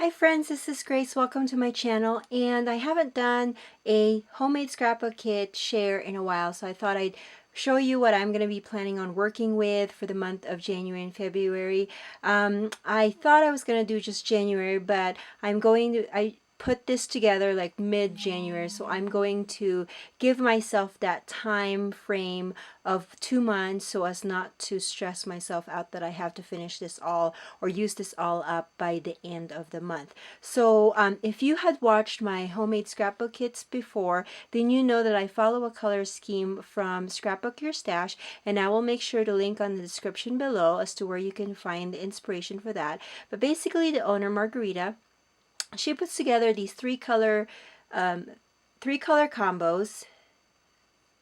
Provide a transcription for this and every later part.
Hi friends, this is Grace. Welcome to my channel, and I haven't done a homemade scrapbook kit share in a while, so I thought I'd show you what I'm going to be planning on working with for the month of January and February. I thought I was going to do just January, but I put this together like mid-January, so I'm going to give myself that time frame of 2 months so as not to stress myself out that I have to finish this all or use this all up by the end of the month. So if you had watched my homemade scrapbook kits before, then you know that I follow a color scheme from Scrapbook Your Stash, and I will make sure to link on the description below as to where you can find the inspiration for that. But basically, the owner, Margarita, she puts together these three color combos.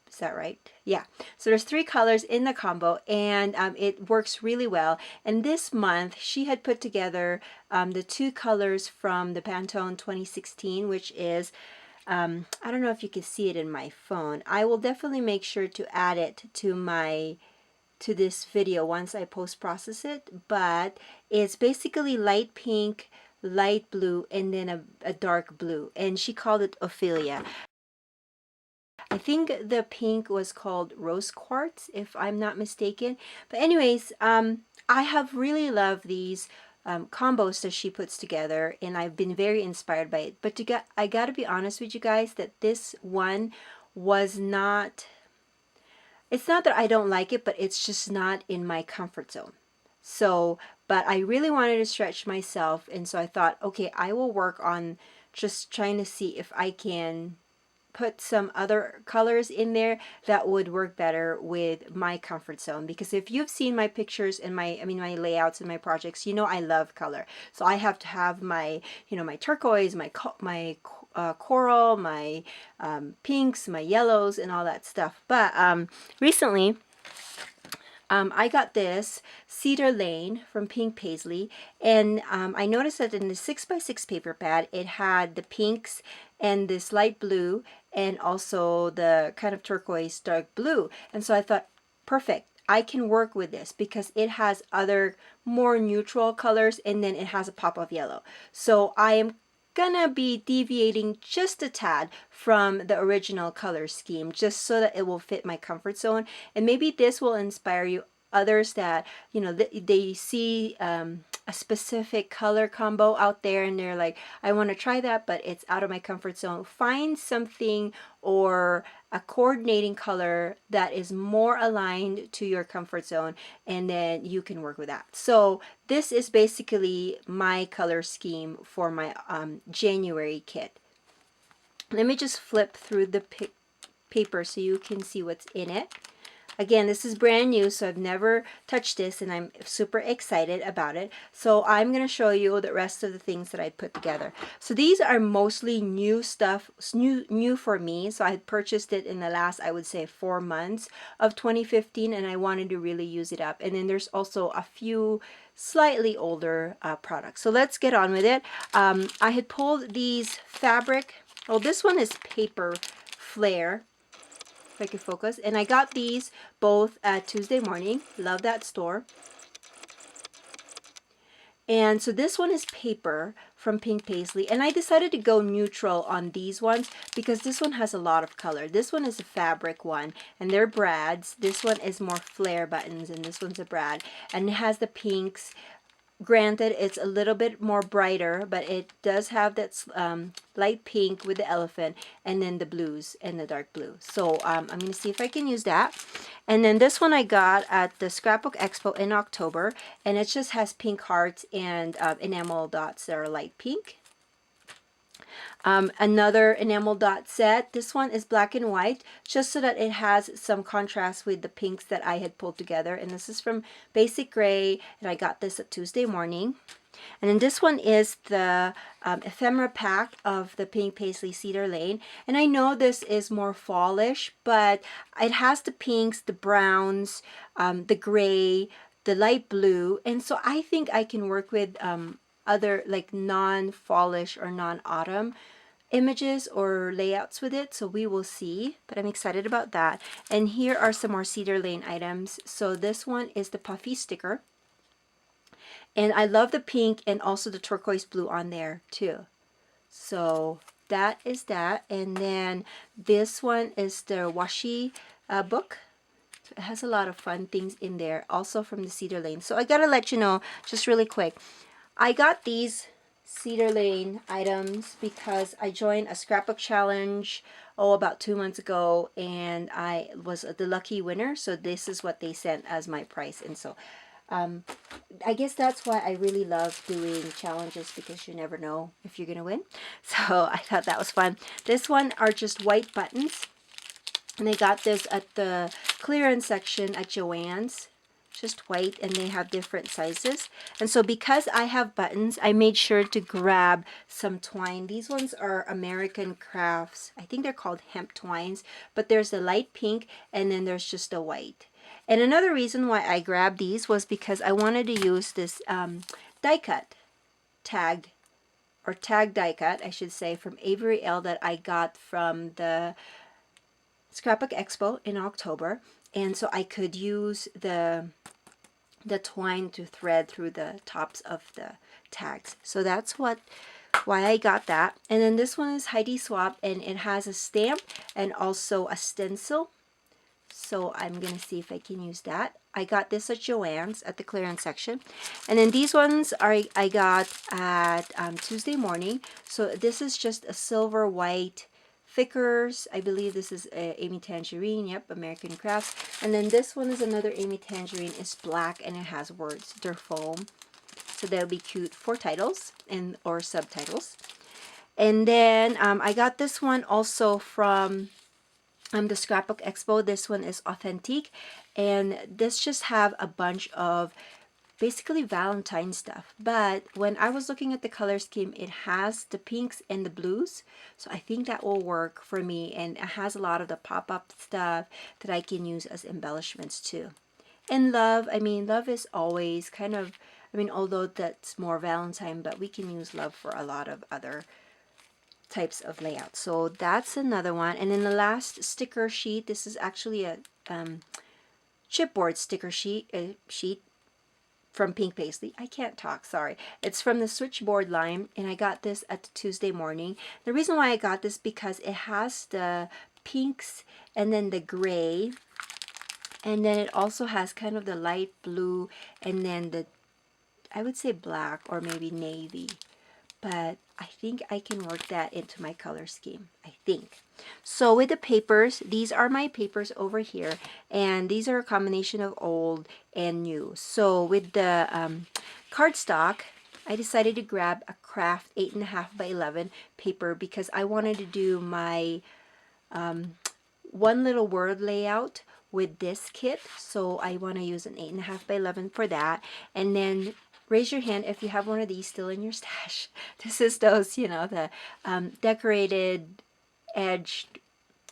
Is that right? Yeah. So there's 3 colors in the combo, and it works really well. And this month she had put together the 2 colors from the Pantone 2016, which is I don't know if you can see it in my phone. I will definitely make sure to add it to this video once I post process it, but it's basically light pink, light blue, and then a dark blue, and she called it Ophelia. I think the pink was called Rose Quartz, if I'm not mistaken. But anyways, I have really loved these combos that she puts together, and I've been very inspired by it. But I gotta be honest with you guys that this one was not, it's not that I don't like it, but it's just not in my comfort zone. So, but I really wanted to stretch myself, and so I thought, okay, I will work on just trying to see if I can put some other colors in there that would work better with my comfort zone. Because if you've seen my pictures and my layouts and my projects, you know I love color. So I have to have my, my turquoise, my coral, my pinks, my yellows, and all that stuff. But recently I got this Cedar Lane from Pink Paisley, and I noticed that in the 6x6 paper pad it had the pinks and this light blue and also the kind of turquoise dark blue. And so I thought, perfect, I can work with this because it has other more neutral colors, and then it has a pop of yellow. So I am gonna be deviating just a tad from the original color scheme just so that it will fit my comfort zone, and maybe this will inspire you others that they see a specific color combo out there and they're like, I want to try that, but it's out of my comfort zone. Find something or a coordinating color that is more aligned to your comfort zone, and then you can work with that. So this is basically my color scheme for my January kit. Let me just flip through the paper so you can see what's in it. Again, this is brand new, so I've never touched this, and I'm super excited about it. So I'm going to show you the rest of the things that I put together. So these are mostly new stuff, new for me. So I had purchased it in the last, I would say, 4 months of 2015, and I wanted to really use it up. And then there's also a few slightly older products. So let's get on with it. I had pulled these fabric, well, this one is paper flare, if I can focus, and I got these both at Tuesday Morning. Love that store. And so this one is paper from Pink Paisley, and I decided to go neutral on these ones because this one has a lot of color. This one is a fabric one, and they're brads. This one is more flare buttons, and this one's a brad, and it has the pinks. Granted, it's a little bit more brighter, but it does have that light pink with the elephant, and then the blues and the dark blue. So I'm going to see if I can use that. And then this one I got at the Scrapbook Expo in October, and it just has pink hearts and enamel dots that are light pink. Another enamel dot set. This one is black and white, just so that it has some contrast with the pinks that I had pulled together. And this is from Basic Gray, and I got this at Tuesday Morning. And then this one is the ephemera pack of the Pink Paisley Cedar Lane. And I know this is more fallish, but it has the pinks, the browns, the gray, the light blue. And so I think I can work with other like non-fallish or non-autumn images or layouts with it, so we will see, but I'm excited about that. And here are some more Cedar Lane items. So this one is the puffy sticker, And I love the pink and also the turquoise blue on there too. So that is that. And then this one is the washi book. It has a lot of fun things in there, also from the Cedar Lane. So I gotta let you know, just really quick, I got these Cedar Lane items because I joined a scrapbook challenge about 2 months ago, and I was the lucky winner. So this is what they sent as my price. And so I guess that's why I really love doing challenges, because you never know if you're gonna win. So I thought that was fun. This one are just white buttons, and I got this at the clearance section at Joann's. Just white, and they have different sizes. And so because I have buttons, I made sure to grab some twine. These ones are American Crafts. I think they're called hemp twines, but there's a light pink and then there's just a white. And another reason why I grabbed these was because I wanted to use this die cut tag, or tag die cut, I should say, from Avery L that I got from the Scrapbook Expo in October. And so I could use the twine to thread through the tops of the tags. So that's why I got that. And then this one is Heidi Swap, and it has a stamp and also a stencil. So I'm going to see if I can use that. I got this at Joann's at the clearance section. And then these ones I got at Tuesday Morning. So this is just a silver white thickers. I believe this is Amy Tangerine. Yep, American Crafts. And then this one is another Amy Tangerine. It's black and it has words. They're foam. So that'll be cute for titles and or subtitles. And then I got this one also from the Scrapbook Expo. This one is Authentique, and this just have a bunch of basically Valentine stuff. But when I was looking at the color scheme, it has the pinks and the blues, so I think that will work for me. And it has a lot of the pop-up stuff that I can use as embellishments too. And love, I mean, love is always kind of, I mean, although that's more Valentine, but we can use love for a lot of other types of layout. So that's another one. And then the last sticker sheet, this is actually a chipboard sticker sheet from Pink Paisley. I can't talk, sorry. It's from the Switchboard line, and I got this at the Tuesday Morning. The reason why I got this because it has the pinks and then the gray, and then it also has kind of the light blue, and then the, I would say black or maybe navy. But I think I can work that into my color scheme, I think. So with the papers, these are my papers over here, and these are a combination of old and new. So with the cardstock, I decided to grab a craft 8.5 by 11 paper because I wanted to do my one little word layout with this kit. So I want to use an 8.5 by 11 for that. And then raise your hand if you have one of these still in your stash. This is those, you know, the decorated edged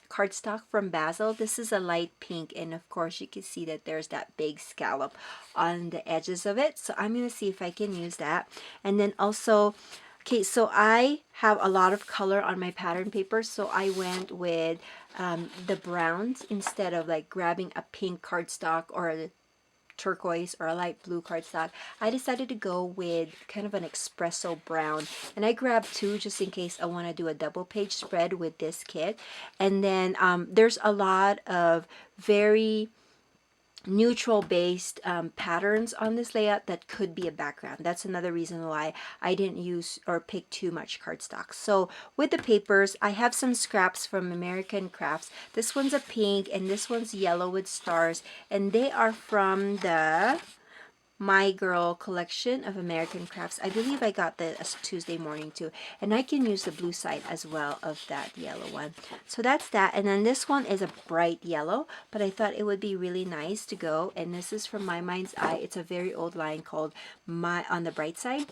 cardstock from Basil. This is a light pink, and of course you can see that there's that big scallop on the edges of it. So I'm going to see if I can use that. And then also, okay, so I have a lot of color on my pattern paper, so I went with the browns instead of like grabbing a pink cardstock or a turquoise or a light blue cardstock. I decided to go with kind of an espresso brown, and I grabbed two just in case I want to do a double page spread with this kit. And then there's a lot of very neutral based patterns on this layout that could be a background. That's another reason why I didn't use or pick too much cardstock. So with the papers, I have some scraps from American Crafts. This one's a pink and this one's yellow with stars, and they are from the My Girl collection of American Crafts. I believe I got the Tuesday Morning too, and I can use the blue side as well of that yellow one. So that's that. And then this one is a bright yellow, but I thought it would be really nice to go, and this is from My Mind's Eye. It's a very old line called My On the Bright Side.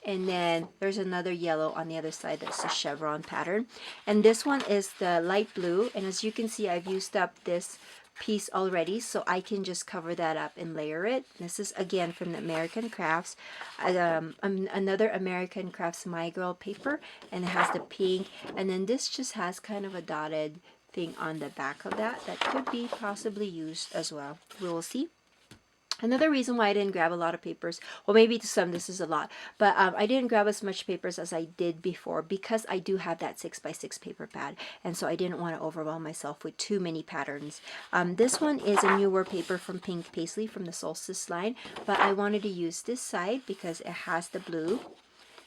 And then there's another yellow on the other side that's a chevron pattern, and this one is the light blue. And as you can see, I've used up this piece already, so I can just cover that up and layer it. This is again from the American Crafts, another American Crafts My Girl paper, and it has the pink, and then this just has kind of a dotted thing on the back of that could be possibly used as well. We will see. Another reason why I didn't grab a lot of papers, well, maybe to some this is a lot, but I didn't grab as much papers as I did before because I do have that 6x6 paper pad, and so I didn't want to overwhelm myself with too many patterns. This one is a newer paper from Pink Paisley from the Solstice line, but I wanted to use this side because it has the blue.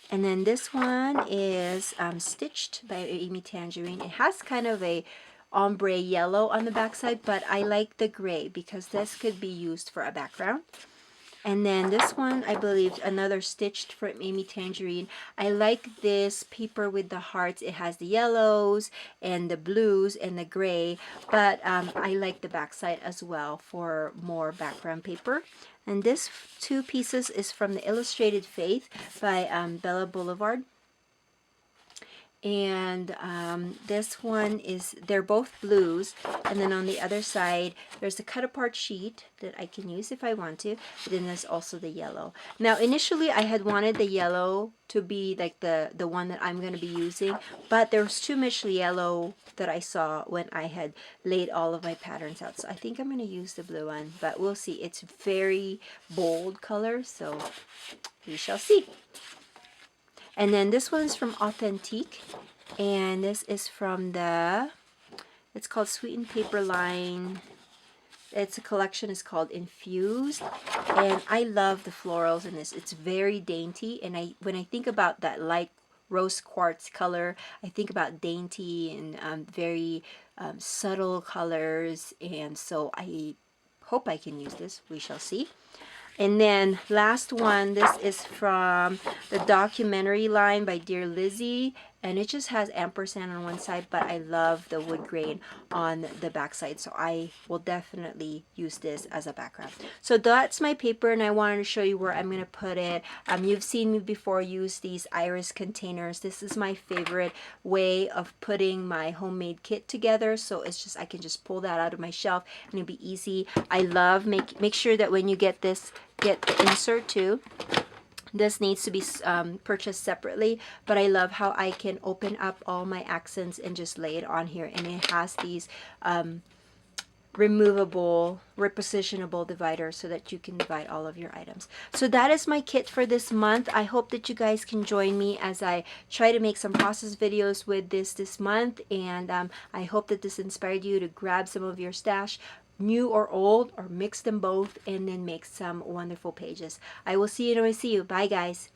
And then this one is Stitched by Amy Tangerine. It has kind of a ombre yellow on the backside, but I like the gray because this could be used for a background. And then this one, I believe, another Stitched from Amy Tangerine. I like this paper with the hearts. It has the yellows and the blues and the gray, but I like the backside as well for more background paper. And this 2 pieces is from the Illustrated Faith by Bella Boulevard. And this one is, they're both blues, and then on the other side there's a cut apart sheet that I can use if I want to, but then there's also the yellow. Now initially I had wanted the yellow to be like the one that I'm going to be using, but there was too much yellow that I saw when I had laid all of my patterns out, so I think I'm going to use the blue one, but we'll see. It's very bold color, so we shall see. And then this one is from Authentique, and this is from the, it's called Sweetened Paper line. It's a collection, is called Infused, and I love the florals in this. It's very dainty, and when I think about that light rose quartz color, I think about dainty and very subtle colors, and so I hope I can use this. We shall see. And then last one, this is from the documentary line by Dear Lizzie, and it just has ampersand on one side, but I love the wood grain on the back side, so I will definitely use this as a background. So that's my paper, and I wanted to show you where I'm going to put it. You've seen me before use these iris containers. This is my favorite way of putting my homemade kit together, so it's just, I can just pull that out of my shelf and it'll be easy. I love, make sure that when you get this, get the insert too. This needs to be purchased separately, but I love how I can open up all my accents and just lay it on here, and it has these removable, repositionable dividers so that you can divide all of your items. So that is my kit for this month. I hope that you guys can join me as I try to make some process videos with this month, and I hope that this inspired you to grab some of your stash, new or old, or mix them both, and then make some wonderful pages. I will see you when I see you. Bye guys.